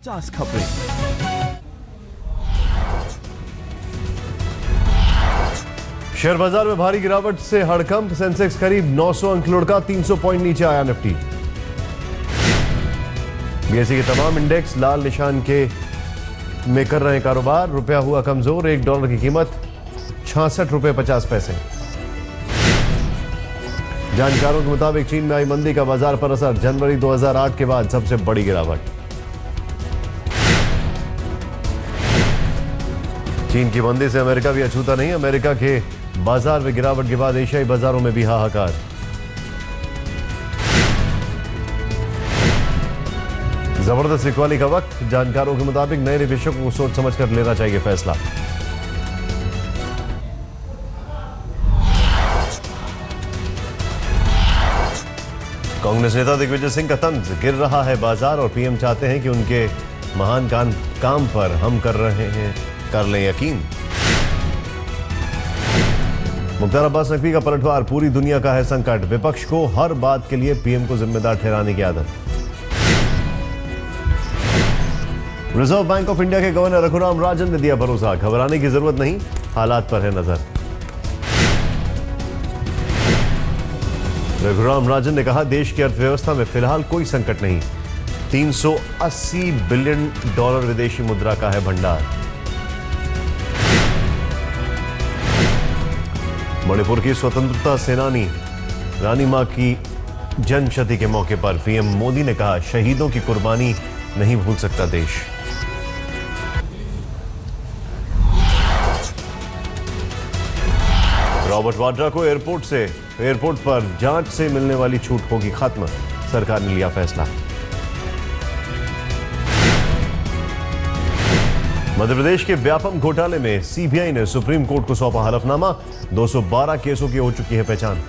50 खबरें। शेयर बाजार में भारी गिरावट से हड़कंप, सेंसेक्स करीब 900 अंक लुढ़का, 300 पॉइंट नीचे आया निफ्टी। बीएसई के तमाम इंडेक्स लाल निशान के में कर रहे कारोबार। रुपया हुआ कमजोर, $1 की कीमत 66 रुपए 50 पैसे। जानकारों के मुताबिक चीन में आई मंदी का बाजार पर असर, जनवरी 2008 के बाद सबसे बड़ी गिरावट। चीन की मंदी से अमेरिका भी अछूता नहीं, अमेरिका के बाजार में गिरावट के बाद एशियाई बाजारों में भी हाहाकार। जबरदस्त इक्वाली का वक्त, जानकारों के मुताबिक नए निवेशकों को सोच समझकर लेना चाहिए फैसला। कांग्रेस नेता दिग्विजय सिंह का तंज, गिर रहा है बाजार और पीएम चाहते हैं कि उनके महान काम पर हम कर रहे हैं, कर लें यकीन। मुख्तार अब्बास नकवी का पलटवार, पूरी दुनिया का है संकट, विपक्ष को हर बात के लिए पीएम को जिम्मेदार ठहराने की आदत। रिजर्व बैंक ऑफ इंडिया के गवर्नर रघुराम राजन ने दिया भरोसा, घबराने की जरूरत नहीं, हालात पर है नजर। रघुराम राजन ने कहा, देश की अर्थव्यवस्था में फिलहाल कोई संकट नहीं, $380 बिलियन विदेशी मुद्रा का है भंडार। मणिपुर की स्वतंत्रता सेनानी रानी मां की जन्मशती के मौके पर पीएम मोदी ने कहा, शहीदों की कुर्बानी नहीं भूल सकता देश। रॉबर्ट वाड्रा को एयरपोर्ट पर जांच से मिलने वाली छूट होगी खत्म, सरकार ने लिया फैसला। मध्य प्रदेश के व्यापम घोटाले में सीबीआई ने सुप्रीम कोर्ट को सौंपा हलफनामा, 212 केसों की हो चुकी है पहचान।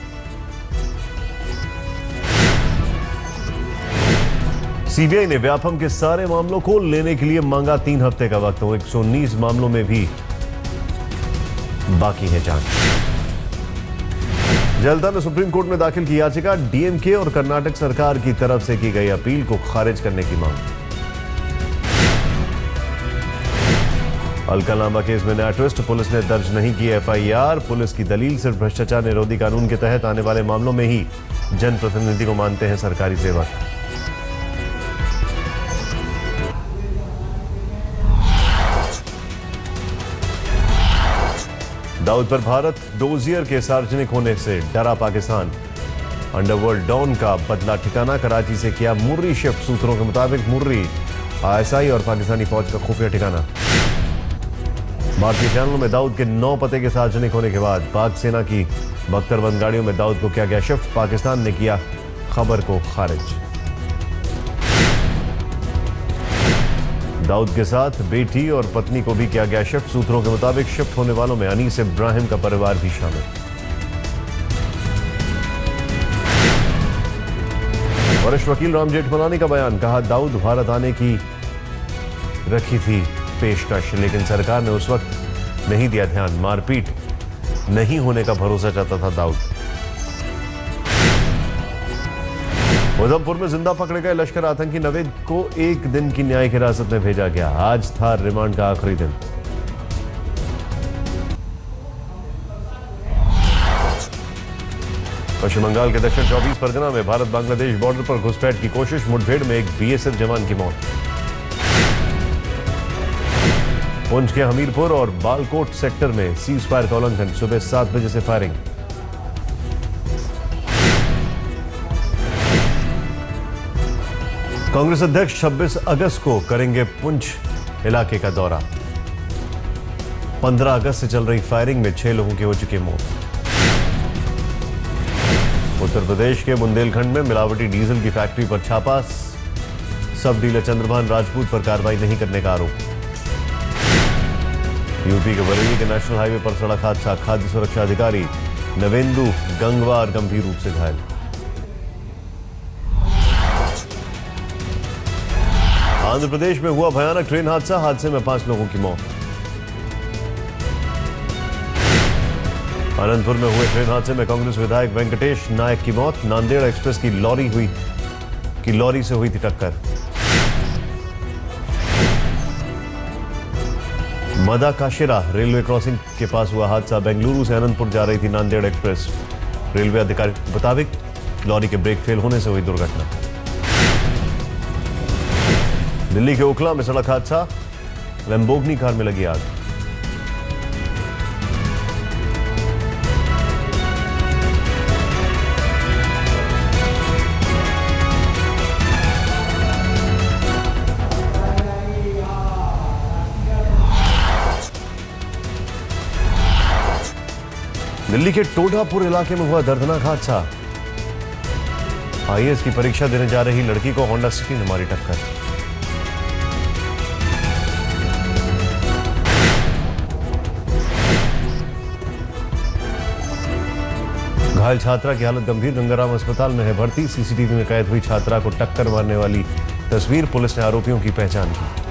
सीबीआई ने व्यापम के सारे मामलों को लेने के लिए मांगा 3 हफ्ते का वक्त, 119 मामलों में भी बाकी है जांच। जयललिता ने सुप्रीम कोर्ट में दाखिल की याचिका, डीएमके और कर्नाटक सरकार की तरफ से की गई अपील को खारिज करने की मांग। अलकालांबा केस में नया ट्विस्ट, पुलिस ने दर्ज नहीं की एफआईआर, पुलिस की दलील सिर्फ भ्रष्टाचार निरोधी कानून के तहत आने वाले मामलों में ही जनप्रतिनिधि को मानते हैं सरकारी सेवक। दाऊद पर भारत डोजियर के सार्वजनिक होने से डरा पाकिस्तान, अंडरवर्ल्ड डॉन का बदला ठिकाना, कराची से किया मुर्री शिफ्ट, सूत्रों के मुताबिक मुर्री आईएसआई और पाकिस्तानी फौज का खुफिया ठिकाना। भारतीय चैनलों में दाऊद के 9 पते के सार्वजनिक होने के बाद पाक सेना की बख्तरबंद गाड़ियों में दाऊद को किया गया शिफ्ट, पाकिस्तान ने किया खबर को खारिज। दाऊद के साथ बेटी और पत्नी को भी किया गया शिफ्ट, सूत्रों के मुताबिक शिफ्ट होने वालों में अनीस इब्राहिम का परिवार भी शामिल। वरिष्ठ वकील राम जेठमलानी का बयान, कहा दाऊद भारत आने की रखी थी पेशकश, लेकिन सरकार ने उस वक्त नहीं दिया ध्यान, मारपीट नहीं होने का भरोसा चाहता था दाऊद। उधमपुर में जिंदा पकड़े गए लश्कर आतंकी नवेद को 1 दिन की न्यायिक हिरासत में भेजा गया, आज था रिमांड का आखिरी दिन। पश्चिम बंगाल के दक्षिण 24 परगना में भारत बांग्लादेश बॉर्डर पर घुसपैठ की कोशिश, मुठभेड़ में एक बीएसएफ जवान की मौत। पुंछ के हमीरपुर और बालकोट सेक्टर में सीज फायर का उल्लंघन, सुबह 7 बजे से फायरिंग। कांग्रेस अध्यक्ष 26 अगस्त को करेंगे पुंछ इलाके का दौरा, 15 अगस्त से चल रही फायरिंग में 6 लोगों की हो चुकी मौत। उत्तर प्रदेश के बुंदेलखंड में मिलावटी डीजल की फैक्ट्री पर छापा, सब डीलर चंद्रभान राजपूत पर कार्रवाई नहीं करने का आरोप। यूपी के बरेली के नेशनल हाईवे पर सड़क हादसा, खाद्य सुरक्षा अधिकारी नवेंदु गंगवार गंभीर रूप से घायल। आंध्र प्रदेश में हुआ भयानक ट्रेन हादसा, हादसे में 5 लोगों की मौत। अनंतपुर में हुए ट्रेन हादसे में कांग्रेस विधायक वेंकटेश नायक की मौत, नांदेड़ एक्सप्रेस की लॉरी से हुई थी टक्कर। मदाकाशिरा रेलवे क्रॉसिंग के पास हुआ हादसा। बेंगलुरु से अनंतपुर जा रही थी नांदेड़ एक्सप्रेस। रेलवे अधिकारी के मुताबिक लॉरी के ब्रेक फेल होने से हुई दुर्घटना। दिल्ली के ओखला में सड़क हादसा, लैम्बोर्गिनी कार में लगी आग। दिल्ली के टोडापुर इलाके में हुआ दर्दनाक हादसा। आईएएस की परीक्षा देने जा रही लड़की को होंडा सिटी ने मारी टक्कर। घायल छात्रा की हालत गंभीर, गंगाराम अस्पताल में है भर्ती। सीसीटीवी में कैद हुई छात्रा को टक्कर मारने वाली तस्वीर, पुलिस ने आरोपियों की पहचान की।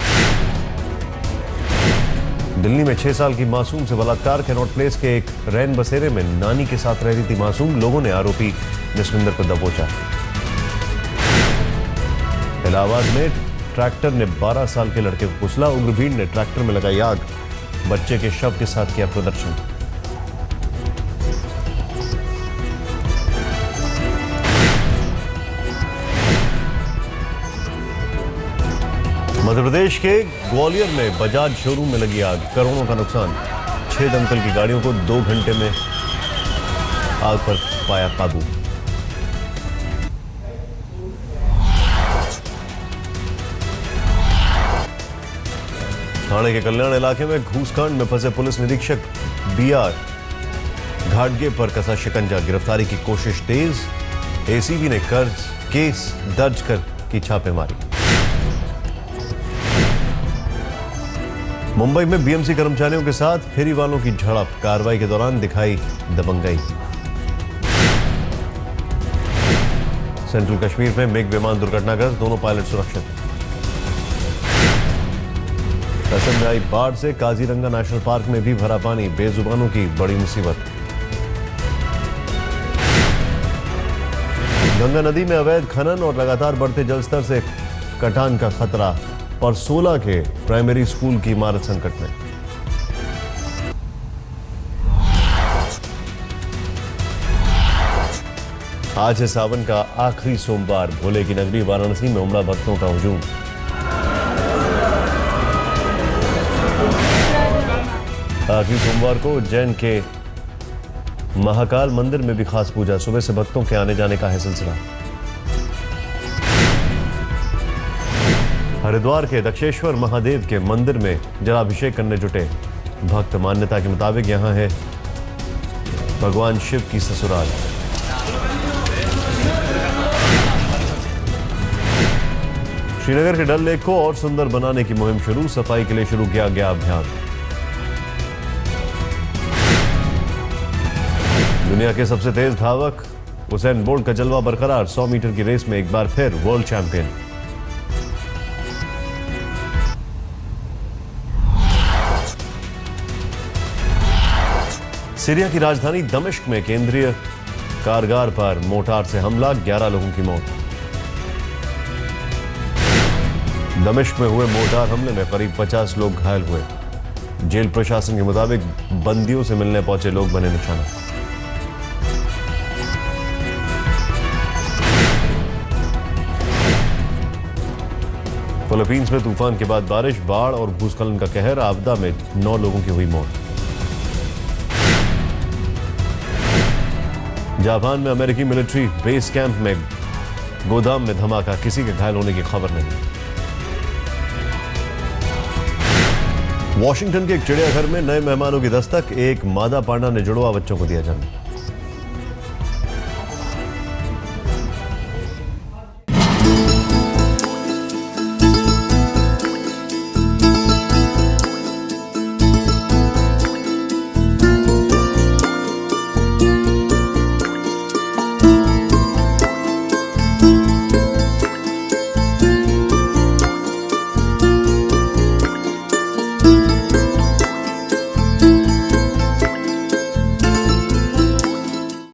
दिल्ली में 6 साल की मासूम से बलात्कार। कैनॉट प्लेस के एक रैन बसेरे में नानी के साथ रह रही थी मासूम। लोगों ने आरोपी जसविंदर को दबोचा। इलाहाबाद में ट्रैक्टर ने 12 साल के लड़के को कुचला। उग्र भीड़ ने ट्रैक्टर में लगाई आग। बच्चे के शव के साथ किया प्रदर्शन। मध्य प्रदेश के ग्वालियर में बजाज शोरूम में लगी आग, करोड़ों का नुकसान। 6 दमकल की गाड़ियों को 2 घंटे में आग पर पाया काबू। थाने के कल्याण इलाके में घूसकांड में फंसे पुलिस निरीक्षक बीआर घाटगे पर कसा शिकंजा। गिरफ्तारी की कोशिश तेज। एसीबी ने केस दर्ज कर की छापेमारी। मुंबई में बीएमसी कर्मचारियों के साथ फेरी वालों की झड़प। कार्रवाई के दौरान दिखाई दबंगई। सेंट्रल कश्मीर में मिग विमान दुर्घटनाग्रस्त, दोनों पायलट सुरक्षित। असम में आई बाढ़ से काजीरंगा नेशनल पार्क में भी भरा पानी। बेजुबानों की बड़ी मुसीबत। गंगा नदी में अवैध खनन और लगातार बढ़ते जलस्तर से कटान का खतरा। और 16 के प्राइमरी स्कूल की इमारत संकट में। आज है सावन का आखिरी सोमवार। भोले की नगरी वाराणसी में उमड़ा भक्तों का हुजूम। आखिरी सोमवार को उज्जैन के महाकाल मंदिर में भी खास पूजा। सुबह से भक्तों के आने जाने का है सिलसिला। हरिद्वार के दक्षेश्वर महादेव के मंदिर में जलाभिषेक करने जुटे भक्त। मान्यता के मुताबिक यहां है भगवान शिव की ससुराल। श्रीनगर के डल लेक को और सुंदर बनाने की मुहिम शुरू। सफाई के लिए शुरू किया गया अभियान। दुनिया के सबसे तेज धावक उसैन बोल्ट का जलवा बरकरार। 100 मीटर की रेस में एक बार फिर वर्ल्ड चैंपियन। सीरिया की राजधानी दमिश्क में केंद्रीय कारगार पर मोर्टार से हमला। 11 लोगों की मौत। दमिश्क में हुए मोर्टार हमले में करीब 50 लोग घायल हुए। जेल प्रशासन के मुताबिक बंदियों से मिलने पहुंचे लोग बने निशाना। फिलीपींस में तूफान के बाद बारिश, बाढ़ और भूस्खलन का कहर। आपदा में 9 लोगों की हुई मौत। जापान में अमेरिकी मिलिट्री बेस कैंप में गोदाम में धमाका। किसी के घायल होने की खबर नहीं। वॉशिंगटन के एक चिड़ियाघर में नए मेहमानों की दस्तक। एक मादा पांडा ने जुड़वा बच्चों को दिया जन्म।